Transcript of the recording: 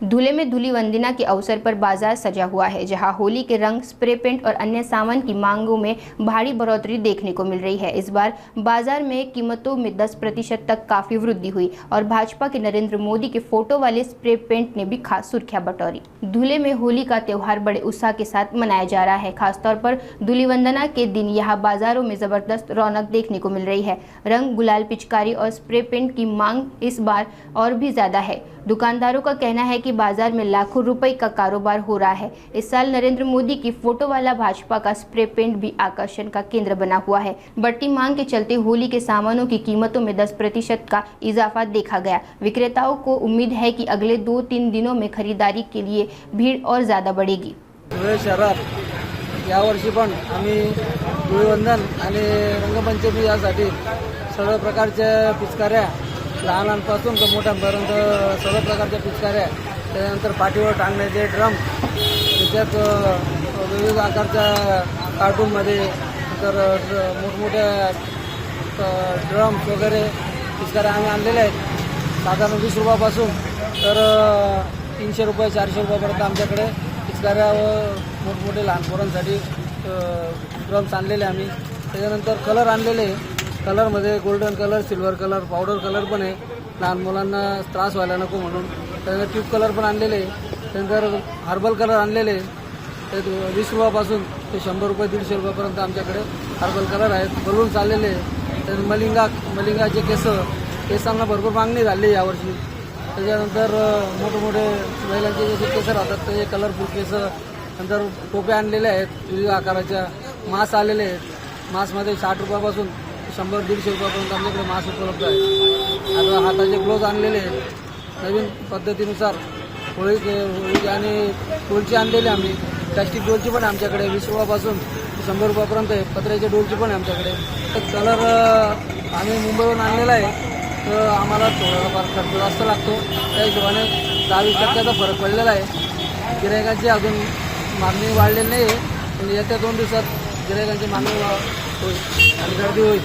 धुले में धूली वंदना के अवसर पर बाजार सजा हुआ है, जहां होली के रंग, स्प्रे पेंट और अन्य सामान की मांगों में भारी बढ़ोतरी देखने को मिल रही है। इस बार बाजार में कीमतों में 10% तक काफी वृद्धि हुई और भाजपा के नरेंद्र मोदी के फोटो वाले स्प्रे पेंट ने भी खास सुर्खियां बटोरी। धुले में होली का त्योहार बड़े उत्साह के साथ मनाया जा रहा है। खासतौर पर धूली वंदना के दिन यहाँ बाजारों में जबरदस्त रौनक देखने को मिल रही है। रंग, गुलाल, पिचकारी और स्प्रे पेंट की मांग इस बार और भी ज्यादा है। दुकानदारों का कहना है कि बाजार में लाखों रुपए का कारोबार हो रहा है। इस साल नरेंद्र मोदी की फोटो वाला भाजपा का स्प्रे पेंट भी आकर्षण का केंद्र बना हुआ है। बढ़ती मांग के चलते होली के सामानों की कीमतों में 10% का इजाफा देखा गया। विक्रेताओं को उम्मीद है कि अगले 2-3 दिनों में खरीदारी के लिए भीड़ और ज्यादा बढ़ेगी। शहरात यावर्षी पण आम्ही धुळीवंदन आणि रंगपंचमी यासाठी सर्व प्रकारच्या पिचकाऱ्या लहानांपासून तर मोठ्यांपर्यंत सर्व प्रकारच्या पिचकाऱ्या, त्यानंतर पाठीवर टांगण्याचे ड्रम, त्याच्यात विविध आकारच्या कार्टूनमध्ये तर मोठमोठ्या ड्रम्स वगैरे पिचकाऱ्या आम्ही आणलेल्या आहेत। साधारण 20 रुपयापासून तर 300 रुपये 400 रुपयापर्यंत आमच्याकडे पिचकाऱ्या व मोठमोठे लहान पोरांसाठी ड्रम्स आणलेले आम्ही। त्याच्यानंतर कलर आणलेले, कलरमध्ये golden colour, silver colour, powder colour पण आहे, लहान मुलांना त्रास व्हायला नको म्हणून। त्यानंतर ट्यूब कलर पण आणलेले, त्यानंतर हर्बल कलर आणलेले, ते 20 रुपयापासून ते 100 रुपये 150 रुपयापर्यंत आमच्याकडे हर्बल कलर आहेत। बलून्स आलेले, त्यानंतर मलिंगाचे केसांना भरपूर मागणी झाली यावर्षी। त्याच्यानंतर मोठमोठे महिलांचे जे केस राहतात ते कलरफुल केस, नंतर टोप्या आणलेल्या आहेत विविध आकाराच्या, मास्क आलेले आहेत। मास्कमध्ये 60 रुपयापासून 100-150 रुपयापर्यंत आमच्याकडे मास्क उपलब्ध आहे। आता हाताचे ग्लोव्ज आणलेले आहेत नवीन पद्धतीनुसार। होळी आणि डोलची आणलेले आम्ही, प्लॅस्टिक डोलची पण आमच्याकडे 20 रुपयापासून 100 रुपयापर्यंत आहे। पत्र्याच्या डोलची पण आहे आमच्याकडे। तर कलर आम्ही मुंबईवरून आणलेला आहे, तर आम्हाला थोडाफार खर्च जास्त लागतो, त्या हिशोबाने 10-20% फरक पडलेला आहे। गिरायकांची अजून मागणी वाढलेली नाही आहे, पण येत्या 2 दिवसात गिरायकांची मागणी होईल आणि गर्दी होईल।